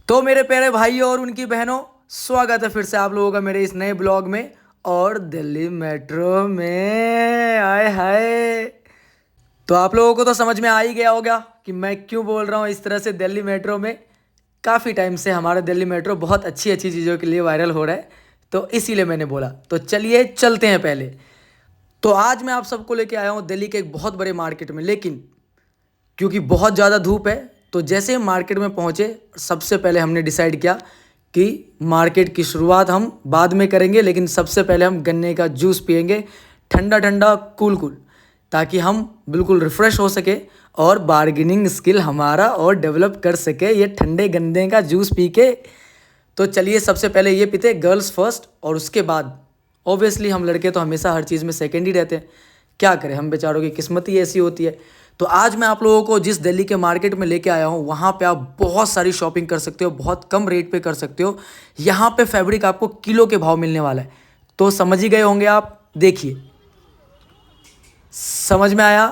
तो मेरे प्यारे भाइयों और उनकी बहनों, स्वागत है फिर से आप लोगों का मेरे इस नए ब्लॉग में। और दिल्ली मेट्रो में आए हाय। तो आप लोगों को तो समझ में आ ही गया होगा कि मैं क्यों बोल रहा हूँ इस तरह से दिल्ली मेट्रो में। काफ़ी टाइम से हमारा दिल्ली मेट्रो बहुत अच्छी अच्छी चीज़ों के लिए वायरल हो रहा है, तो इसीलिए मैंने बोला। तो चलिए चलते हैं पहले। तो आज मैं आप सबको लेके आया हूँ दिल्ली के एक बहुत बड़े मार्केट में, लेकिन क्योंकि बहुत ज़्यादा धूप है तो जैसे हम मार्केट में पहुँचे, सबसे पहले हमने डिसाइड किया कि मार्केट की शुरुआत हम बाद में करेंगे, लेकिन सबसे पहले हम गन्ने का जूस पियेंगे, ठंडा ठंडा कूल कूल, ताकि हम बिल्कुल रिफ़्रेश हो सके और बार्गेनिंग स्किल हमारा और डेवलप कर सके ये ठंडे गन्ने का जूस पी के। तो चलिए सबसे पहले ये पीते गर्ल्स फर्स्ट, और उसके बाद ऑब्वियसली हम लड़के तो हमेशा हर चीज़ में सेकेंड ही रहते हैं। क्या करें, हम बेचारों की किस्मत ही ऐसी होती है। तो आज मैं आप लोगों को जिस दिल्ली के मार्केट में लेके आया हूँ, वहाँ पे आप बहुत सारी शॉपिंग कर सकते हो, बहुत कम रेट पे कर सकते हो। यहाँ पे फैब्रिक आपको किलो के भाव मिलने वाला है। तो समझ ही गए होंगे आप। देखिए, समझ में आया?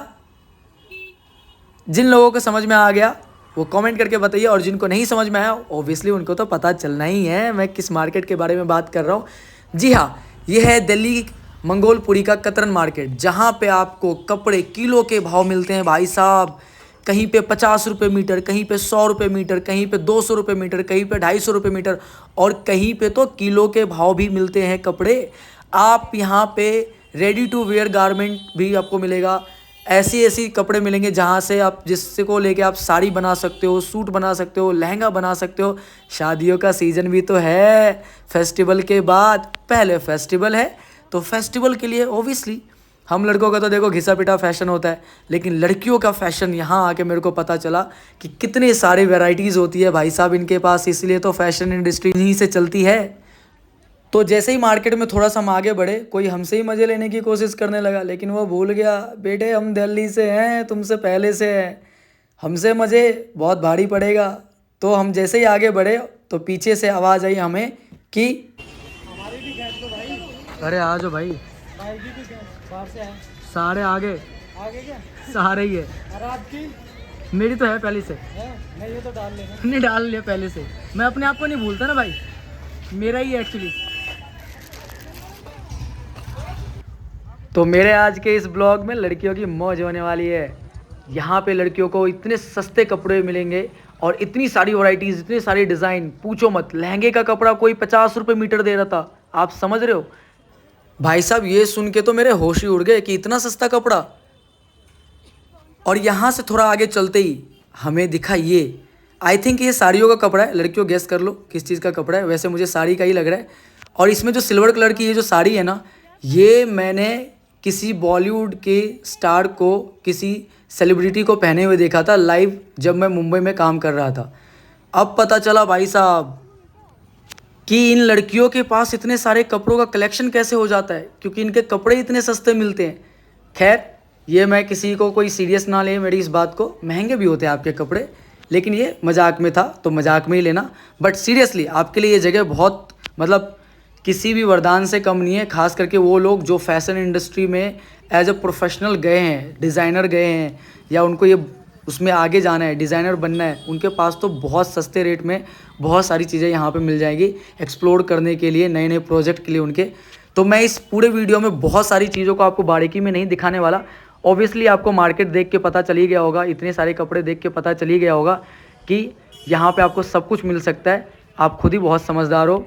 जिन लोगों को समझ में आ गया वो कमेंट करके बताइए, और जिनको नहीं समझ में आया ऑब्वियसली उनको तो पता चलना ही है मैं किस मार्केट के बारे में बात कर रहा हूँ। जी हाँ, ये है दिल्ली मंगोलपुरी का कतरन मार्केट, जहाँ पे आपको कपड़े किलो के भाव मिलते हैं भाई साहब। कहीं पे 50 रुपये मीटर, कहीं पे 100 रुपये मीटर, कहीं पे 200 रुपये मीटर, कहीं पे 250 रुपये मीटर, और कहीं पे तो किलो के भाव भी मिलते हैं कपड़े। आप यहाँ पे रेडी टू वेयर गारमेंट भी आपको मिलेगा। ऐसी ऐसी कपड़े मिलेंगे जहाँ से आप जिससे को लेके आप साड़ी बना सकते हो, सूट बना सकते हो, लहंगा बना सकते हो। शादियों का सीज़न भी तो है, फेस्टिवल के बाद पहले फेस्टिवल है, तो फेस्टिवल के लिए ओबियसली हम लड़कों का तो देखो घिसा पिटा फैशन होता है, लेकिन लड़कियों का फैशन यहाँ आके मेरे को पता चला कि कितने सारे वैरायटीज़ होती है भाई साहब इनके पास। इसलिए तो फैशन इंडस्ट्री यहीं से चलती है। तो जैसे ही मार्केट में थोड़ा सा हम आगे बढ़े, कोई हमसे ही मज़े लेने की कोशिश करने लगा, लेकिन वो भूल गया, बेटे हम दिल्ली से हैं, तुमसे पहले से हैं, हमसे मज़े बहुत भारी पड़ेगा। तो हम जैसे ही आगे बढ़े तो पीछे से आवाज़ आई हमें कि हमारी भी खींच लो भाई। अरे आ जाओ भाई। भाई की भी खींच, बाहर से आए। सारे आगे, आगे क्या? सारे ही है। और आपकी मेरी तो है पहले से। है? नहीं, ये तो डाल लेना। नहीं डाल लिया पहले से। मैं अपने आप को नहीं भूलता ना भाई, मेरा ही एक्चुअली। तो मेरे आज के इस ब्लॉग में लड़कियों की मौज होने वाली है। यहाँ पे लड़कियों को इतने सस्ते कपड़े मिलेंगे और इतनी सारी वैरायटीज़, इतने सारे डिज़ाइन, पूछो मत। लहंगे का कपड़ा कोई 50 रुपये मीटर दे रहा था, आप समझ रहे हो भाई साहब। ये सुन के तो मेरे होश ही उड़ गए कि इतना सस्ता कपड़ा। और यहाँ से थोड़ा आगे चलते ही हमें दिखा ये, आई थिंक ये साड़ियों का कपड़ा है। लड़कियों गेस कर लो किस चीज़ का कपड़ा है, वैसे मुझे साड़ी का ही लग रहा है। और इसमें जो सिल्वर कलर की ये जो साड़ी है ना, ये मैंने किसी बॉलीवुड के स्टार को, किसी सेलिब्रिटी को पहने हुए देखा था लाइव, जब मैं मुंबई में काम कर रहा था। अब पता चला भाई साहब कि इन लड़कियों के पास इतने सारे कपड़ों का कलेक्शन कैसे हो जाता है, क्योंकि इनके कपड़े इतने सस्ते मिलते हैं। खैर, ये मैं किसी को कोई सीरियस ना ले मेरी इस बात को, महंगे भी होते हैं आपके कपड़े, लेकिन ये मजाक में था तो मजाक में ही लेना। बट सीरियसली आपके लिए ये जगह बहुत, मतलब किसी भी वरदान से कम नहीं है। खास करके वो लोग जो फैशन इंडस्ट्री में एज अ प्रोफेशनल गए हैं, डिज़ाइनर गए हैं, या उनको ये उसमें आगे जाना है, डिज़ाइनर बनना है, उनके पास तो बहुत सस्ते रेट में बहुत सारी चीज़ें यहाँ पे मिल जाएंगी एक्सप्लोर करने के लिए, नए नए प्रोजेक्ट के लिए उनके। तो मैं इस पूरे वीडियो में बहुत सारी चीज़ों को आपको बारीकी में नहीं दिखाने वाला। ऑब्वियसली आपको मार्केट देख के पता चल ही गया होगा, इतने सारे कपड़े देख के पता चल ही गया होगा कि यहाँ पे आपको सब कुछ मिल सकता है। आप खुद ही बहुत समझदार हो।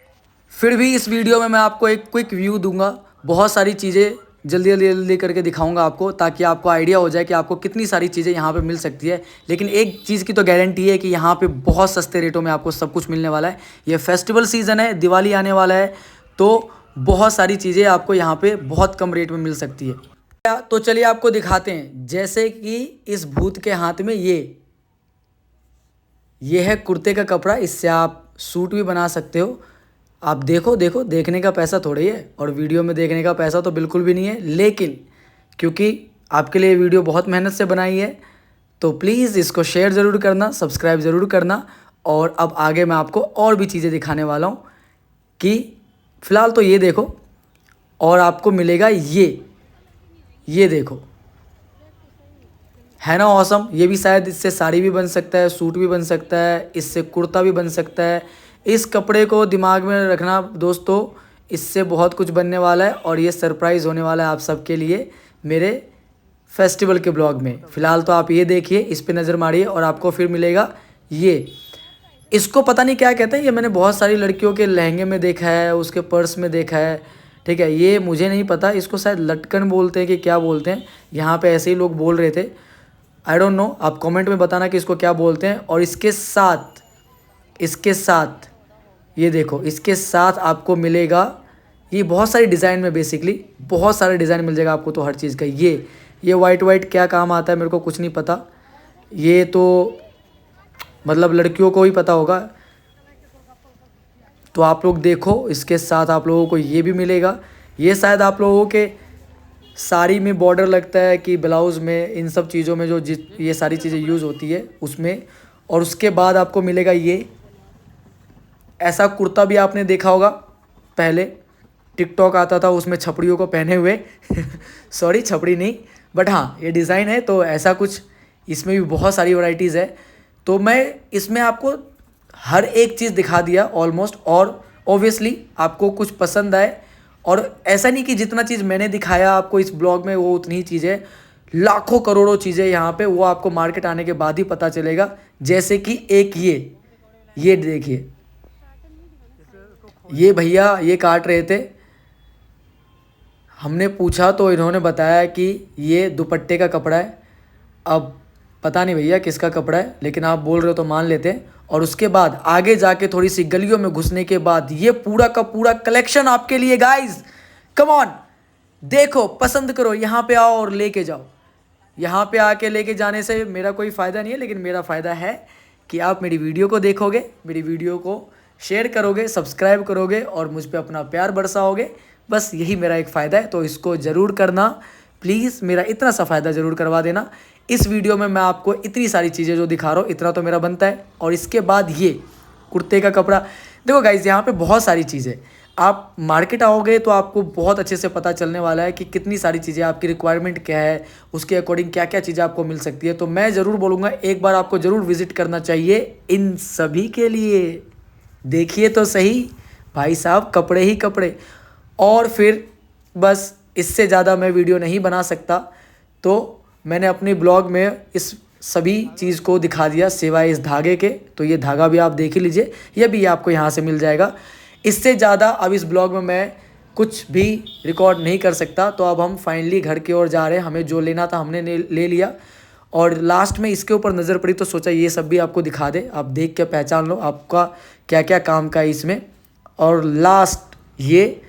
फिर भी इस वीडियो में मैं आपको एक क्विक व्यू दूंगा, बहुत सारी चीज़ें जल्दी जल्दी जल्दी करके दिखाऊंगा आपको, ताकि आपको आइडिया हो जाए कि आपको कितनी सारी चीज़ें यहाँ पे मिल सकती है। लेकिन एक चीज़ की तो गारंटी है कि यहाँ पे बहुत सस्ते रेटों में आपको सब कुछ मिलने वाला है। ये फेस्टिवल सीज़न है, दिवाली आने वाला है, तो बहुत सारी चीज़ें आपको यहाँ पे बहुत कम रेट में मिल सकती है। तो चलिए आपको दिखाते हैं, जैसे कि इस भूत के हाथ में ये है कुर्ते का कपड़ा, इससे आप सूट भी बना सकते हो। आप देखो देखो, देखने का पैसा थोड़ी है, और वीडियो में देखने का पैसा तो बिल्कुल भी नहीं है। लेकिन क्योंकि आपके लिए वीडियो बहुत मेहनत से बनाई है, तो प्लीज़ इसको शेयर ज़रूर करना, सब्सक्राइब ज़रूर करना। और अब आगे मैं आपको और भी चीज़ें दिखाने वाला हूँ कि फ़िलहाल तो ये देखो, और आपको मिलेगा ये देखो, है ना ऑसम। ये भी शायद इससे साड़ी भी बन सकता है, सूट भी बन सकता है, इससे कुर्ता भी बन सकता है। इस कपड़े को दिमाग में रखना दोस्तों, इससे बहुत कुछ बनने वाला है और ये सरप्राइज़ होने वाला है आप सबके लिए मेरे फेस्टिवल के ब्लॉग में। फ़िलहाल तो आप ये देखिए, इस पे नज़र मारिए और आपको फिर मिलेगा ये। इसको पता नहीं क्या कहते हैं, ये मैंने बहुत सारी लड़कियों के लहंगे में देखा है, उसके पर्स में देखा है, ठीक है। ये मुझे नहीं पता, इसको शायद लटकन बोलते हैं कि क्या बोलते हैं। यहाँ पे ऐसे ही लोग बोल रहे थे, आई डोंट नो, आप कमेंट में बताना कि इसको क्या बोलते हैं। और इसके साथ ये देखो, इसके साथ आपको मिलेगा ये बहुत सारी डिज़ाइन में, बेसिकली बहुत सारे डिज़ाइन मिल जाएगा आपको तो हर चीज़ का। ये वाइट क्या काम आता है मेरे को कुछ नहीं पता, ये तो मतलब लड़कियों को ही पता होगा। तो आप लोग देखो, इसके साथ आप लोगों को ये भी मिलेगा। ये शायद आप लोगों के साड़ी में बॉर्डर लगता है कि ब्लाउज़ में, इन सब चीज़ों में जो ये सारी चीज़ें यूज़ होती है उसमें। और उसके बाद आपको मिलेगा ये ऐसा कुर्ता भी आपने देखा होगा पहले, टिकटॉक आता था उसमें छपड़ियों को पहने हुए सॉरी छपड़ी नहीं, बट हाँ ये डिज़ाइन है। तो ऐसा कुछ इसमें भी बहुत सारी वैरायटीज़ है। तो मैं इसमें आपको हर एक चीज़ दिखा दिया ऑलमोस्ट, और ऑब्वियसली आपको कुछ पसंद आए। और ऐसा नहीं कि जितना चीज़ मैंने दिखाया आपको इस ब्लॉग में वो उतनी ही चीज़ें, लाखों करोड़ों चीज़ें यहाँ पे, वो आपको मार्केट आने के बाद ही पता चलेगा। जैसे कि एक ये देखिए, ये भैया ये काट रहे थे, हमने पूछा तो इन्होंने बताया कि ये दुपट्टे का कपड़ा है। अब पता नहीं भैया किसका कपड़ा है, लेकिन आप बोल रहे हो तो मान लेते हैं। और उसके बाद आगे जाके थोड़ी सी गलियों में घुसने के बाद ये पूरा का पूरा कलेक्शन आपके लिए गाइस, कम ऑन, देखो, पसंद करो, यहाँ पे आओ और लेके जाओ। यहाँ पे आके लेके जाने से मेरा कोई फ़ायदा नहीं है, लेकिन मेरा फ़ायदा है कि आप मेरी वीडियो को देखोगे, मेरी वीडियो को शेयर करोगे, सब्सक्राइब करोगे और मुझ पे अपना प्यार बरसाओगे। बस यही मेरा एक फ़ायदा है, तो इसको ज़रूर करना प्लीज़, मेरा इतना सा फ़ायदा ज़रूर करवा देना। इस वीडियो में मैं आपको इतनी सारी चीज़ें जो दिखा रहा हूँ, इतना तो मेरा बनता है। और इसके बाद ये कुर्ते का कपड़ा, देखो गाइज़ यहाँ पे बहुत सारी चीज़ें, आप मार्केट आओगे तो आपको बहुत अच्छे से पता चलने वाला है कि कितनी सारी चीज़ें, आपकी रिक्वायरमेंट क्या है, उसके अकॉर्डिंग क्या क्या चीज़ें आपको मिल सकती है। तो मैं ज़रूर बोलूँगा एक बार आपको ज़रूर विज़िट करना चाहिए इन सभी के लिए। देखिए तो सही भाई साहब, कपड़े ही कपड़े। और फिर बस इससे ज़्यादा मैं वीडियो नहीं बना सकता, तो मैंने अपने ब्लॉग में इस सभी चीज़ को दिखा दिया सिवाय इस धागे के। तो ये धागा भी आप देख ही लीजिए, ये भी आपको यहाँ से मिल जाएगा। इससे ज़्यादा अब इस ब्लॉग में मैं कुछ भी रिकॉर्ड नहीं कर सकता। तो अब हम फाइनली घर की ओर जा रहे हैं, हमें जो लेना था हमने ले लिया। और लास्ट में इसके ऊपर नज़र पड़ी तो सोचा ये सब भी आपको दिखा दे, आप देख के पहचान लो आपका क्या क्या काम का है इसमें। और लास्ट ये,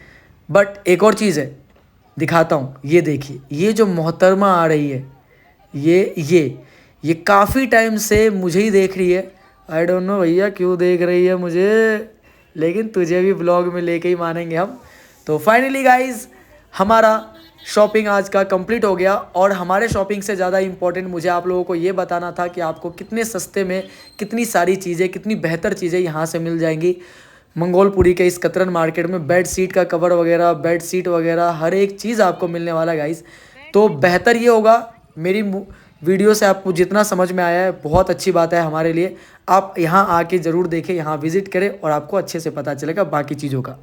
बट एक और चीज़ है दिखाता हूँ, ये देखिए, ये जो मोहतरमा आ रही है, ये काफ़ी टाइम से मुझे ही देख रही है। आई डोंट नो भैया क्यों देख रही है मुझे, लेकिन तुझे भी ब्लॉग में लेके ही मानेंगे हम। तो फाइनली गाइज हमारा शॉपिंग आज का कंप्लीट हो गया। और हमारे शॉपिंग से ज़्यादा इम्पोर्टेंट मुझे आप लोगों को ये बताना था कि आपको कितने सस्ते में कितनी सारी चीज़ें, कितनी बेहतर चीज़ें यहाँ से मिल जाएंगी मंगोलपुरी के इस कतरन मार्केट में। बेड शीट का कवर वगैरह, बेड शीट वगैरह, हर एक चीज़ आपको मिलने वाला है गाइस। तो बेहतर ये होगा, मेरी वीडियो से आपको जितना समझ में आया है बहुत अच्छी बात है हमारे लिए। आप यहाँ आके ज़रूर देखें, यहाँ विज़िट करें और आपको अच्छे से पता चलेगा बाकी चीज़ों का।